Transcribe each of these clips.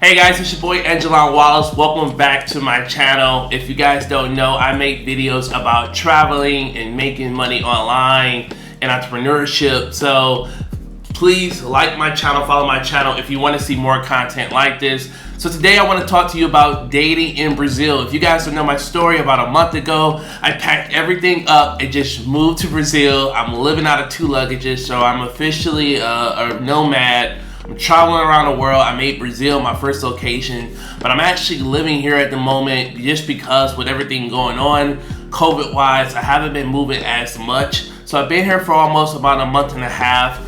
Hey guys, it's your boy aijalonwallace. Welcome back to my channel. If you guys don't know, I make videos about traveling and making money online and entrepreneurship. So please like my channel, follow my channel if you want to see more content like this. So today I want to talk to you about dating in Brazil. If you guys don't know my story, about a month ago, I packed everything up and just moved to Brazil. I'm living out of 2 luggages, so I'm officially a nomad. I'm traveling around the world. I made Brazil my first location, but I'm actually living here at the moment just because with everything going on, COVID-wise, I haven't been moving as much. So I've been here for almost about a month and a half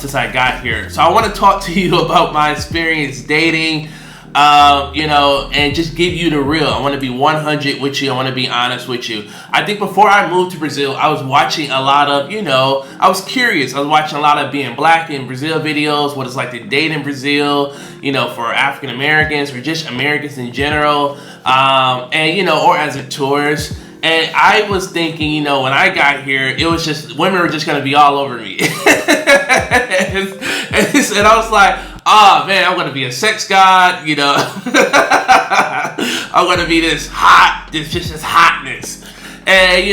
since I got here. So I want to talk to you about my experience dating, and just give you the real. I want to be 100 with you. I want to be honest with you. I think before I moved to Brazil, I was watching a lot of, I was curious. I was watching a lot of being black in Brazil videos, what it's like to date in Brazil, for African Americans or just Americans in general, or as a tourist. And I was thinking, when I got here, it was just, women were just going to be all over me. and I was like, oh man, I'm going to be a sex god, I'm going to be this hotness. And,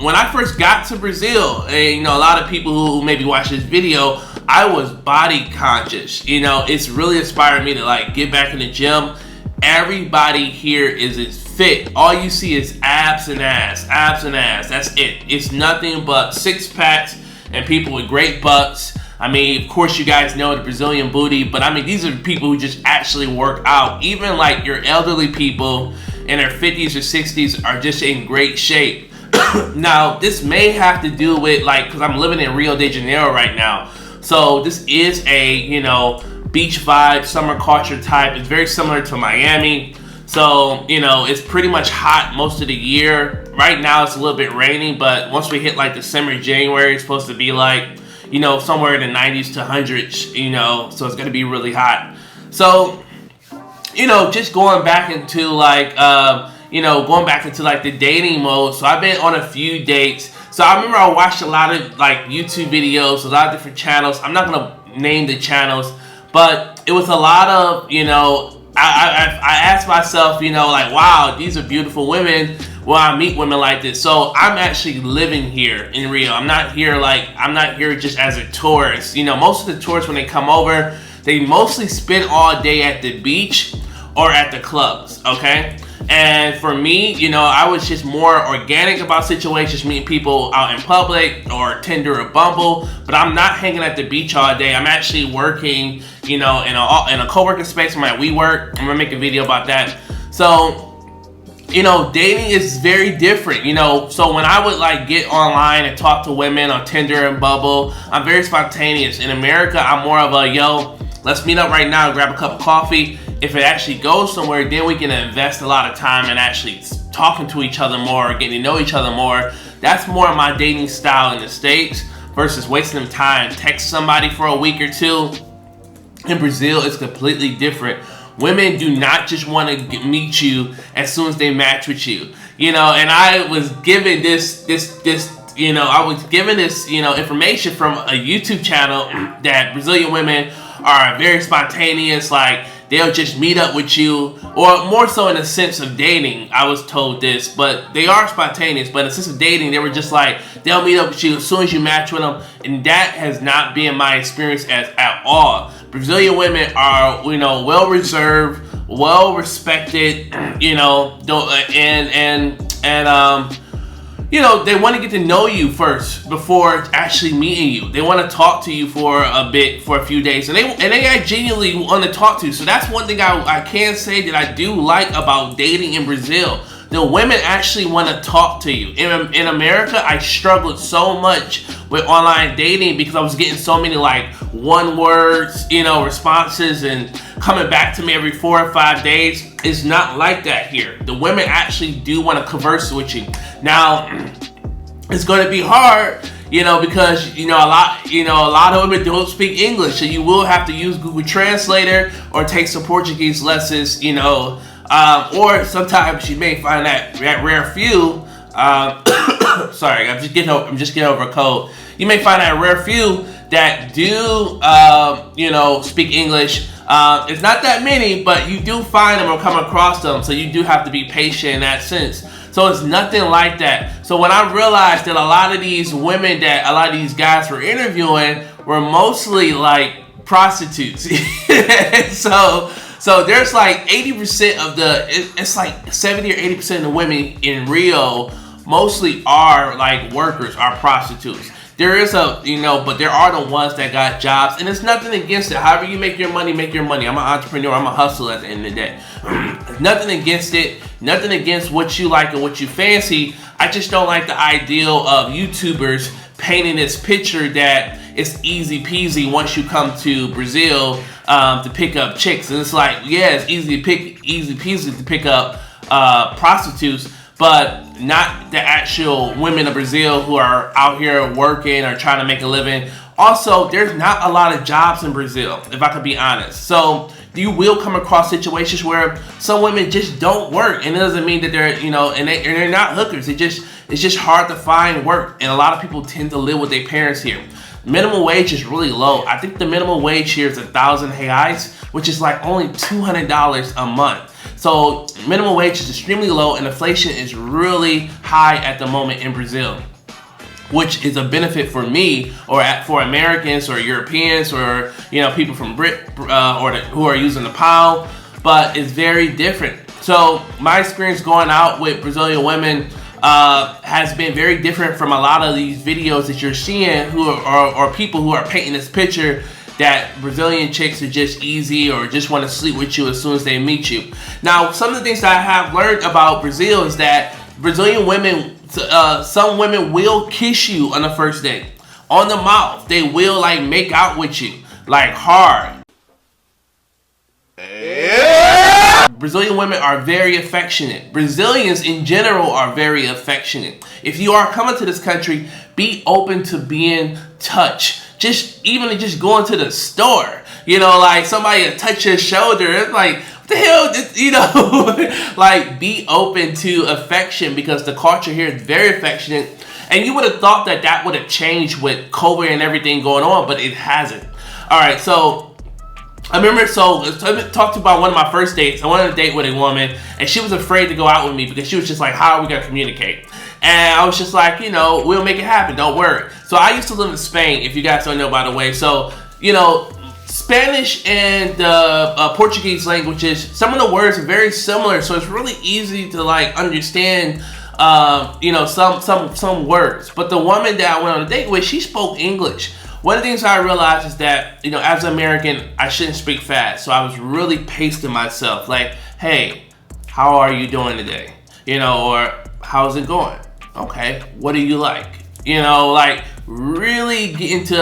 when I first got to Brazil, and, a lot of people who maybe watch this video, I was body conscious. It's really inspired me to get back in the gym. Everybody here is fit. All you see is abs and ass. That's it. It's nothing but 6-packs and people with great butts. I mean, of course, you guys know the Brazilian booty, but I mean, these are people who just actually work out. Even your elderly people in their 50s or 60s are just in great shape. Now, this may have to do with because I'm living in Rio de Janeiro right now. So this is a, beach vibe, summer culture type. It's very similar to Miami. So, it's pretty much hot most of the year. Right now it's a little bit rainy, but once we hit December, January, it's supposed to be somewhere in the 90s to 100s, so it's gonna be really hot. So, just going back into the dating mode. So I've been on a few dates. So I remember I watched a lot of YouTube videos, a lot of different channels. I'm not gonna name the channels, but it was a lot of, I asked myself, wow, these are beautiful women. Well, I meet women like this. So I'm actually living here in Rio. I'm not here just as a tourist. Most of the tourists, when they come over, they mostly spend all day at the beach or at the clubs, okay? And for me, I was just more organic about situations, meeting people out in public or Tinder or Bumble, but I'm not hanging at the beach all day. I'm actually working, in a co-working space where we work. I'm gonna make a video about that. So, dating is very different, so when I would get online and talk to women on Tinder and Bumble, I'm very spontaneous. In America, I'm more of a, let's meet up right now and grab a cup of coffee. If it actually goes somewhere, then we can invest a lot of time in actually talking to each other more, getting to know each other more. That's more of my dating style in the States versus wasting them time. Text somebody for a week or 2. In Brazil, it's completely different. Women do not just want to meet you as soon as they match with you. And I was given this information from a YouTube channel that Brazilian women are very spontaneous, they'll just meet up with you, or more so in a sense of dating, I was told this, but they are spontaneous, but in a sense of dating, they were just they'll meet up with you as soon as you match with them, and that has not been my experience at all. Brazilian women are, well reserved, well respected, they want to get to know you first before actually meeting you. They want to talk to you for a few days, and they genuinely want to talk to you. So that's one thing I can say that I do like about dating in Brazil. The women actually want to talk to you. In America, I struggled so much with online dating because I was getting so many one words, responses and coming back to me every 4 or 5 days. It's not like that here. The women actually do want to converse with you. Now, it's going to be hard, because a lot of women don't speak English, so you will have to use Google Translator or take some Portuguese lessons, or sometimes you may find that rare few. Sorry, I'm just getting over a cold. You may find that rare few that do, speak English. It's not that many, but you do find them or come across them, so you do have to be patient in that sense. So it's nothing like that. So when I realized that a lot of these women that a lot of these guys were interviewing were mostly like prostitutes. So there's like 80% of it's like 70 or 80% of the women in Rio mostly are like workers, are prostitutes. There is but there are the ones that got jobs, and it's nothing against it. However you make your money, make your money. I'm an entrepreneur, I'm a hustler at the end of the day. Nothing against it, nothing against what you like or what you fancy. I just don't like the ideal of YouTubers painting this picture that it's easy peasy once you come to Brazil to pick up chicks. And it's like, yeah, it's easy peasy to pick up prostitutes, but not the actual women of Brazil who are out here working or trying to make a living. Also, there's not a lot of jobs in Brazil, if I could be honest. So you will come across situations where some women just don't work, and it doesn't mean that they're, and they're not hookers. It's just hard to find work, and a lot of people tend to live with their parents here. Minimum wage is really low. I think the minimum wage here is 1,000 reais, which is like only $200 a month. So minimum wage is extremely low, and inflation is really high at the moment in Brazil, which is a benefit for me or for Americans or Europeans or people from who are using the pound, but it's very different. So my experience going out with Brazilian women has been very different from a lot of these videos that you're seeing who are people who are painting this picture that Brazilian chicks are just easy or just want to sleep with you as soon as they meet you. Now, some of the things that I have learned about Brazil is that Brazilian women, some women will kiss you on the first date. On the mouth. They will like make out with you. Like hard. Yeah. Brazilian women are very affectionate. Brazilians in general are very affectionate. If you are coming to this country, be open to being touched. Even just going to the store, like somebody will touch your shoulder. It's like, what the hell, like be open to affection because the culture here is very affectionate. And you would have thought that would have changed with COVID and everything going on, but it hasn't. All right, so I remember, I talked about one of my first dates. I wanted to date with a woman, and she was afraid to go out with me because she was just like, how are we going to communicate? And I was just like, we'll make it happen. Don't worry. So I used to live in Spain, if you guys don't know, by the way. So, Spanish and Portuguese languages, some of the words are very similar. So it's really easy to like understand, some words. But the woman that I went on a date with, she spoke English. One of the things I realized is that, as an American, I shouldn't speak fast. So I was really pacing myself. Like, hey, how are you doing today? Or how's it going? Okay, what do you like? Like really get into,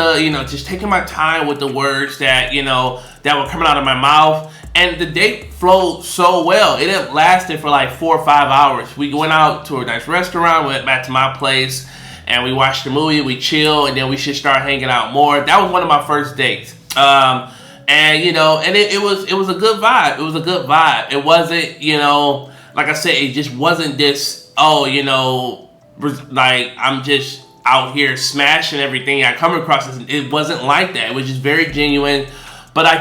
just taking my time with the words that, that were coming out of my mouth. And the date flowed so well. It lasted for like 4 or 5 hours. We went out to a nice restaurant, went back to my place, and we watched the movie, we chilled, and then we should start hanging out more. That was one of my first dates. And it was a good vibe. It was a good vibe. It wasn't, like I said, it just wasn't this, like I'm just out here smashing everything I come across. It wasn't like that. It was just very genuine. But I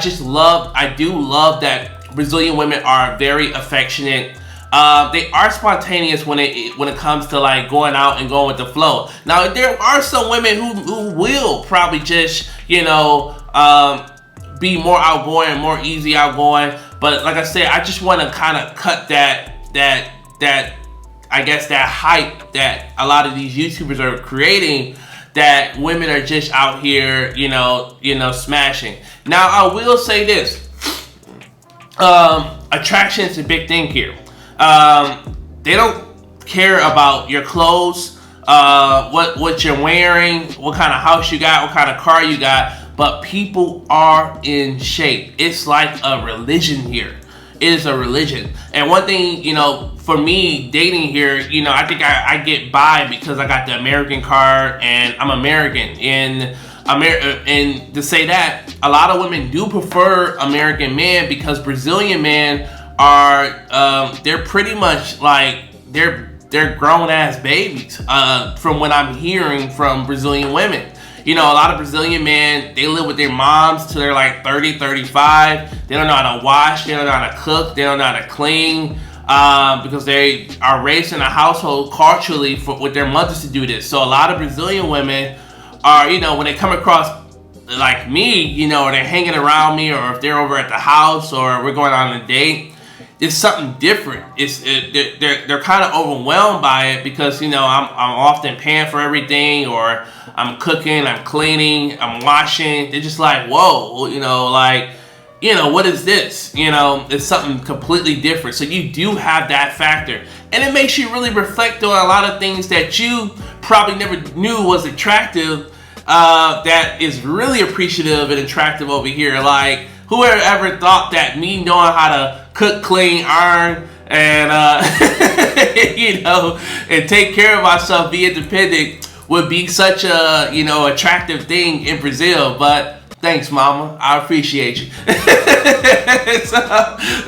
do love that Brazilian women are very affectionate. They are spontaneous when it comes to like going out and going with the flow. Now there are some women who will probably just be more outgoing, more easy outgoing. But like I said, I just want to kind of cut that I guess that hype that a lot of these YouTubers are creating, that women are just out here, smashing. Now, I will say this. Attraction is a big thing here. They don't care about your clothes, what you're wearing, what kind of house you got, what kind of car you got, but people are in shape. It's like a religion here. It is a religion. And one thing, for me, dating here, I think I get by because I got the American card and I'm American. And to say that, a lot of women do prefer American men because Brazilian men are, they're pretty much like, they're grown ass babies, from what I'm hearing from Brazilian women. You know, a lot of Brazilian men, they live with their moms till they're like 30, 35. They don't know how to wash, they don't know how to cook, they don't know how to clean, because they are raised in a household culturally with their mothers to do this. So a lot of Brazilian women are, you know, when they come across like me, you know, or they're hanging around me, or if they're over at the house, or we're going on a date, it's something different. They're kind of overwhelmed by it because, you know, I'm often paying for everything, or I'm cooking, I'm cleaning, I'm washing. They're just like, whoa, you know, like, you know, what is this? You know, it's something completely different. So you do have that factor, and it makes you really reflect on a lot of things that you probably never knew was attractive. That is really appreciative and attractive over here. Like, whoever ever thought that me knowing how to cook, clean, iron, and you know, and take care of myself, be independent, would be such a, you know, attractive thing in Brazil. But thanks, mama, I appreciate you.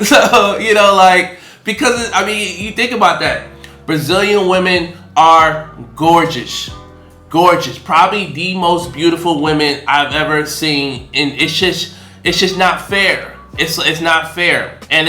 so you know, like, because I mean, you think about that, Brazilian women are gorgeous. Gorgeous, probably the most beautiful women I've ever seen, and it's just not fair. It's not fair, and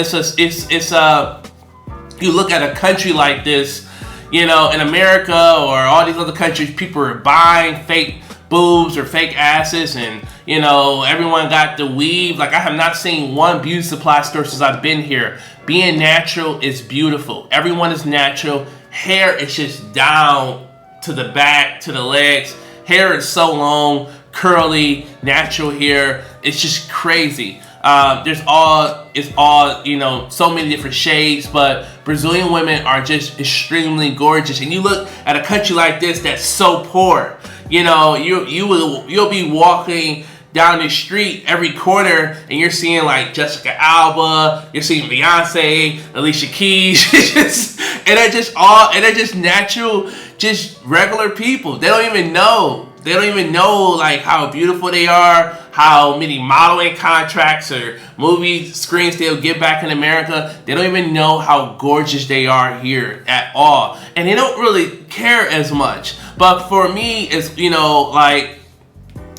you look at a country like this, you know, in America or all these other countries, people are buying fake boobs or fake asses, and you know, everyone got the weave. Like, I have not seen one beauty supply store since I've been here. Being natural is beautiful. Everyone is natural. Hair is just down to the back, to the legs. Hair is so long, curly, natural hair. It's just crazy. It's all, you know, so many different shades, but Brazilian women are just extremely gorgeous. And you look at a country like this that's so poor, you know, you'll be walking down the street every corner and you're seeing like Jessica Alba, you're seeing Beyonce, Alicia Keys, and they're just natural, just regular people. They don't even know like how beautiful they are, how many modeling contracts or movie screens they'll get back in America. They don't even know how gorgeous they are here at all, and they don't really care as much. But for me, it's, you know, like,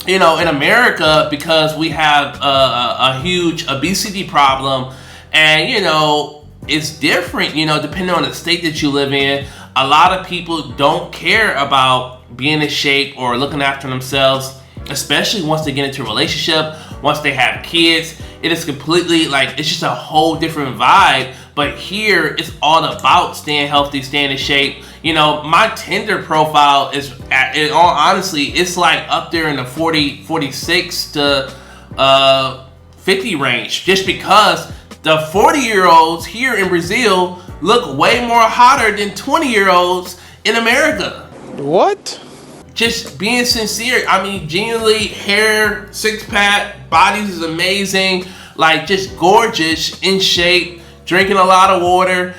you know, in America, because we have a huge obesity problem, and, you know, it's different, you know, depending on the state that you live in. A lot of people don't care about being in shape or looking after themselves, especially once they get into a relationship, once they have kids. It is completely, like, it's just a whole different vibe. But here, it's all about staying healthy, staying in shape. You know, my Tinder profile is, in all honesty, it's like up there in the 46 to 50 range, just because the 40-year-olds here in Brazil look way more hotter than 20-year-olds in America. What? Just being sincere. I mean, genuinely, hair, six-pack, bodies is amazing. Like, just gorgeous, in shape, drinking a lot of water.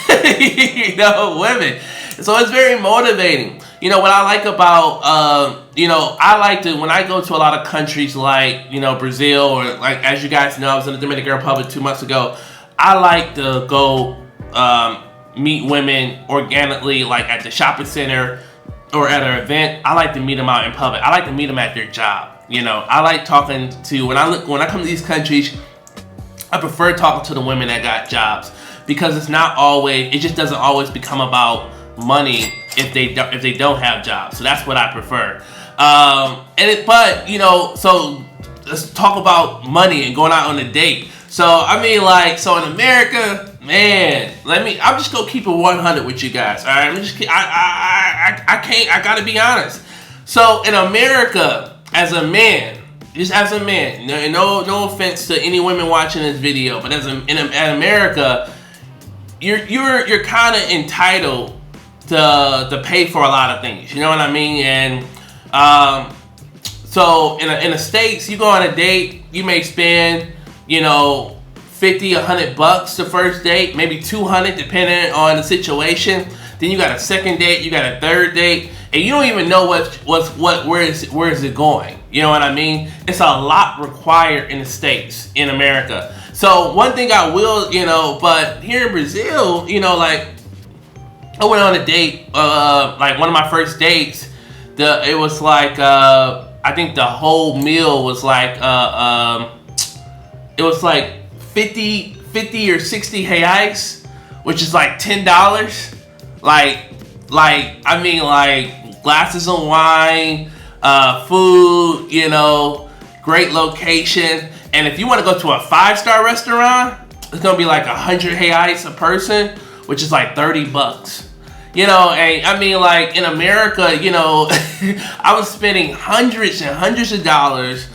You know, women. So it's very motivating. You know, what I like about, you know, I like to, when I go to a lot of countries like, you know, Brazil, or like, as you guys know, I was in the Dominican Republic 2 months ago. I like to go meet women organically, like at the shopping center or at an event. I like to meet them out in public. I like to meet them at their job. You know, I like talking to, when I come to these countries, I prefer talking to the women that got jobs, because it's not always, it just doesn't always become about money if they don't have jobs. So that's what I prefer. But you know, so let's talk about money and going out on a date. So I mean, like, so in America, man, I'm just gonna keep it 100 with you guys. All right, I gotta be honest. So in America, as a man, no offense to any women watching this video, but in America, you're kind of entitled to pay for a lot of things. You know what I mean? And so in the States, you go on a date, you may spend, you know, $50, $100 the first date, maybe $200 depending on the situation. Then you got a second date, you got a third date, and you don't even know where is it going. You know what I mean? It's a lot required in the States, in America. So one thing I will, you know, but here in Brazil, you know, like, I went on a date, like one of my first dates, it was like I think the whole meal was like it was like 50 or 60 reais, which is like $10. Like I mean, like glasses of wine, food, you know, great location. And if you want to go to a 5-star restaurant, it's gonna be like 100 reais a person, which is like $30. You know, and I mean, like in America, you know, I was spending hundreds and hundreds of dollars,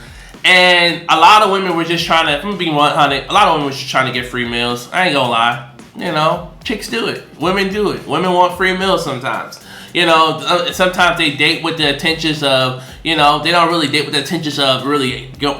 and a lot of women were just trying to, if I'm being 100, a lot of women were just trying to get free meals. I ain't gonna lie. You know, chicks do it. Women do it. Women want free meals sometimes. You know, sometimes they date with the intentions of, you know, they don't really date with the intentions of really go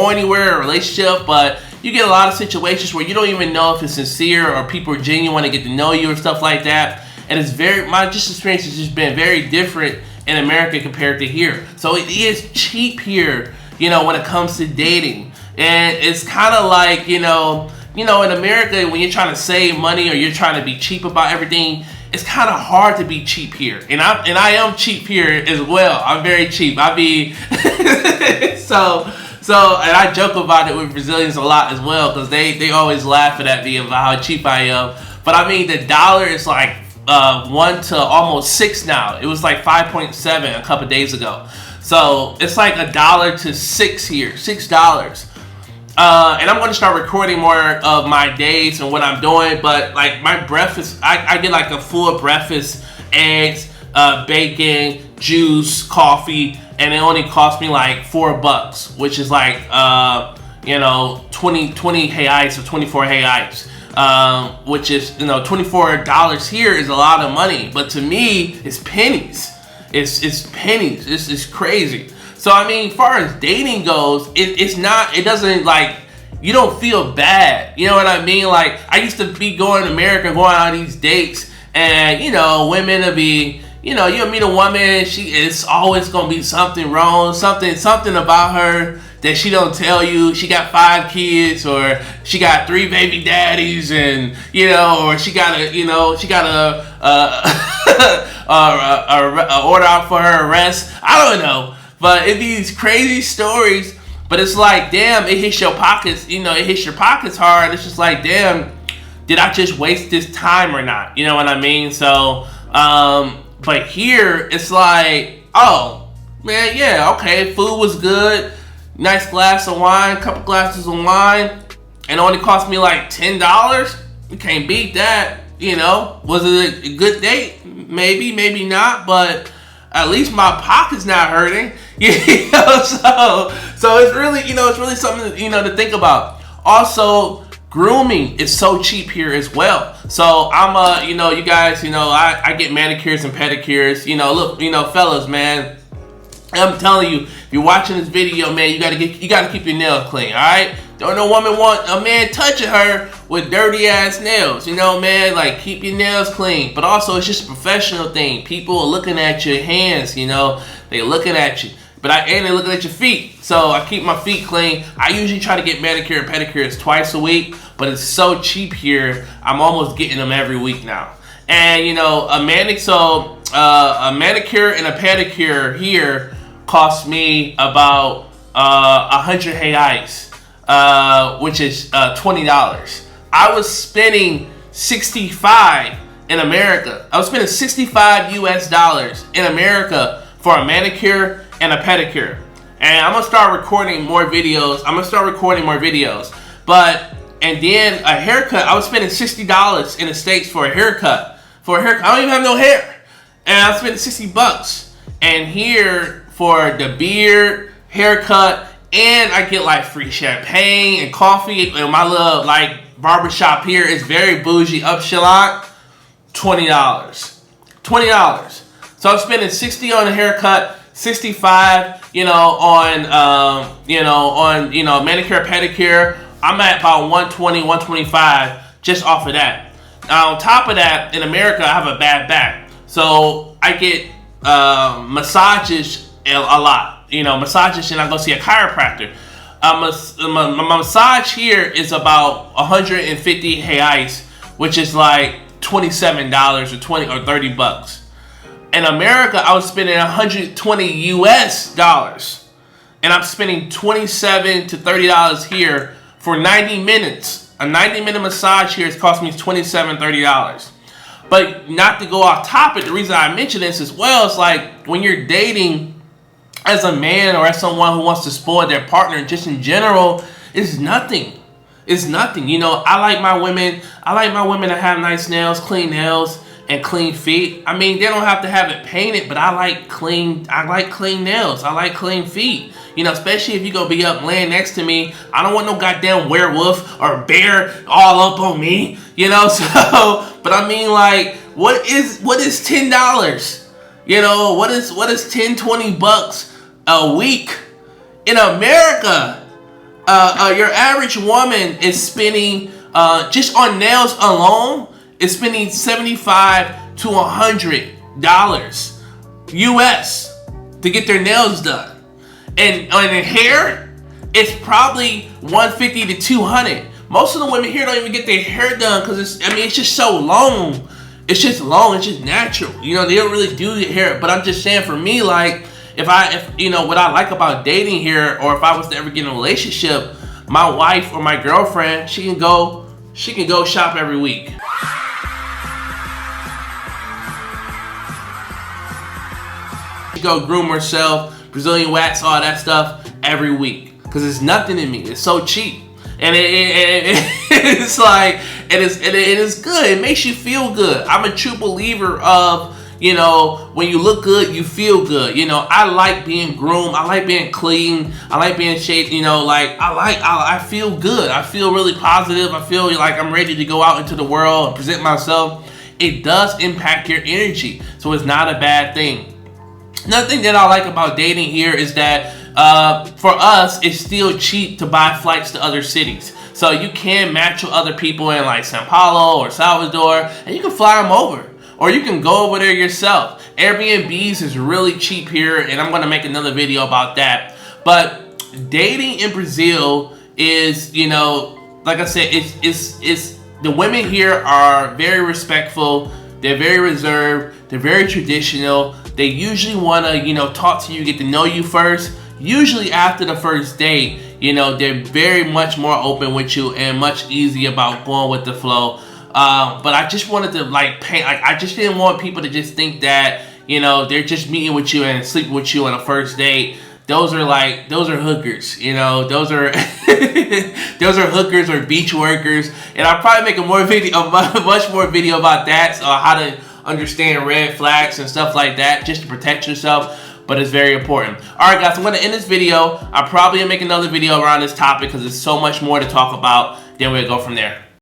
anywhere in a relationship, but you get a lot of situations where you don't even know if it's sincere or people are genuine to get to know you or stuff like that. And it's my experience has just been very different in America compared to here. So it is cheap here, you know, when it comes to dating. And it's kind of like, you know, in America, when you're trying to save money or you're trying to be cheap about everything, it's kind of hard to be cheap here. And I am cheap here as well. I'm very cheap. I be so and I joke about it with Brazilians a lot as well, because they always laughing at me about how cheap I am. But I mean, the dollar is like 1 to almost 6 now. It was like 5.7 a couple days ago. So it's like $1 to 6 here, $6. And I'm going to start recording more of my days and what I'm doing. But like my breakfast, I get like a full breakfast, eggs, bacon, juice, coffee, and it only cost me like $4, which is like 20 reais or 24 reais. Which is, you know, $24 here is a lot of money, but to me, it's pennies. It's pennies. It's crazy. So I mean, as far as dating goes, it doesn't like, you don't feel bad. You know what I mean? Like, I used to be going to America, going on these dates, and you know, women will be, you know, you'll meet a woman, it's always gonna be something wrong, something about her that she don't tell you. She got 5 kids, or she got 3 baby daddies, and you know, or she got a order out for her arrest. I don't know, but it be these crazy stories. But it's like, damn, it hits your pockets. You know, it hits your pockets hard. It's just like, damn, did I just waste this time or not? You know what I mean? So, but here it's like, oh man, yeah, okay, food was good. Nice glass of wine, couple glasses of wine, and it only cost me like $10. You can't beat that, you know. Was it a good date? Maybe, maybe not, but at least my pocket's not hurting. You know, so it's really, you know, it's really something, you know, to think about. Also, grooming is so cheap here as well. So I'm you know, you guys, you know, I get manicures and pedicures. You know, look, you know, fellas, man, I'm telling you, if you're watching this video, man, you gotta keep your nails clean, all right? Don't no woman want a man touching her with dirty ass nails, you know, man. Like, keep your nails clean. But also, it's just a professional thing. People are looking at your hands, you know, they're looking at you. And they're looking at your feet. So I keep my feet clean. I usually try to get manicure and pedicures twice a week, but it's so cheap here, I'm almost getting them every week now. And you know, a manicure and a pedicure here cost me about 100 reais, which is $20. I was spending 65 in America. I was spending 65 US dollars in America for a manicure and a pedicure. And I'm gonna start recording more videos. But, and then a haircut, I was spending $60 in the States for a haircut. I don't even have no hair. And I was spending $60. And here, for the beard, haircut, and I get like free champagne and coffee. And my little like barbershop here is very bougie, upshalant, $20. So I'm spending $60 on a haircut, 65, you know, on manicure, pedicure. I'm at about 120, 125 just off of that. Now, on top of that, in America, I have a bad back, so I get massages a lot. You know, massages, and I go see a chiropractor. My massage here is about 150 reais, which is like $27 or $20 or $30. In America, I was spending 120 US dollars. And I'm spending $27 to $30 here for 90 minutes. A 90-minute massage here has cost me $27, $30. But not to go off topic, the reason I mention this as well is like when you're dating as a man or as someone who wants to spoil their partner, just in general, it's nothing. It's nothing. You know, I like my women to have nice nails, clean nails, and clean feet. I mean, they don't have to have it painted, but I like clean nails. I like clean feet. You know, especially if you gonna be up laying next to me. I don't want no goddamn werewolf or bear all up on me. You know, so but I mean, like, what is $10? You know, what is 10, 20 bucks a week in America? Your average woman is spending just on nails alone is spending $75 to $100 US to get their nails done, and on their hair, it's probably $150 to $200. Most of the women here don't even get their hair done because it's just so long. It's just long. It's just natural. You know, they don't really do their hair. But I'm just saying, for me, like, if you know what I like about dating here, or if I was to ever get in a relationship, my wife or my girlfriend, she can go shop every week. She go groom herself, Brazilian wax, all that stuff every week because it's nothing to me. It's so cheap. And it's like, it is good. It makes you feel good. I'm a true believer of, you know, when you look good, you feel good. You know, I like being groomed. I like being clean. I like being shaped. You know, like I feel good. I feel really positive. I feel like I'm ready to go out into the world and present myself. It does impact your energy, so it's not a bad thing. Another thing that I like about dating here is that for us, it's still cheap to buy flights to other cities. So you can match with other people in like Sao Paulo or Salvador, and you can fly them over. Or you can go over there yourself. Airbnbs is really cheap here, and I'm going to make another video about that. But dating in Brazil is, you know, like I said, it's the women here are very respectful. They're very reserved. They're very traditional. They usually want to, you know, talk to you, get to know you first. Usually after the first date, you know, they're very much more open with you and much easier about going with the flow. But I just wanted to like paint, like, I just didn't want people to just think that, you know, they're just meeting with you and sleeping with you on a first date. Those are hookers, you know, those are hookers or beach workers. And I'll probably make a much more video about that, so how to understand red flags and stuff like that, just to protect yourself. But it's very important. Alright guys, I'm going to end this video. I'll probably make another video around this topic because there's so much more to talk about. Then we'll go from there.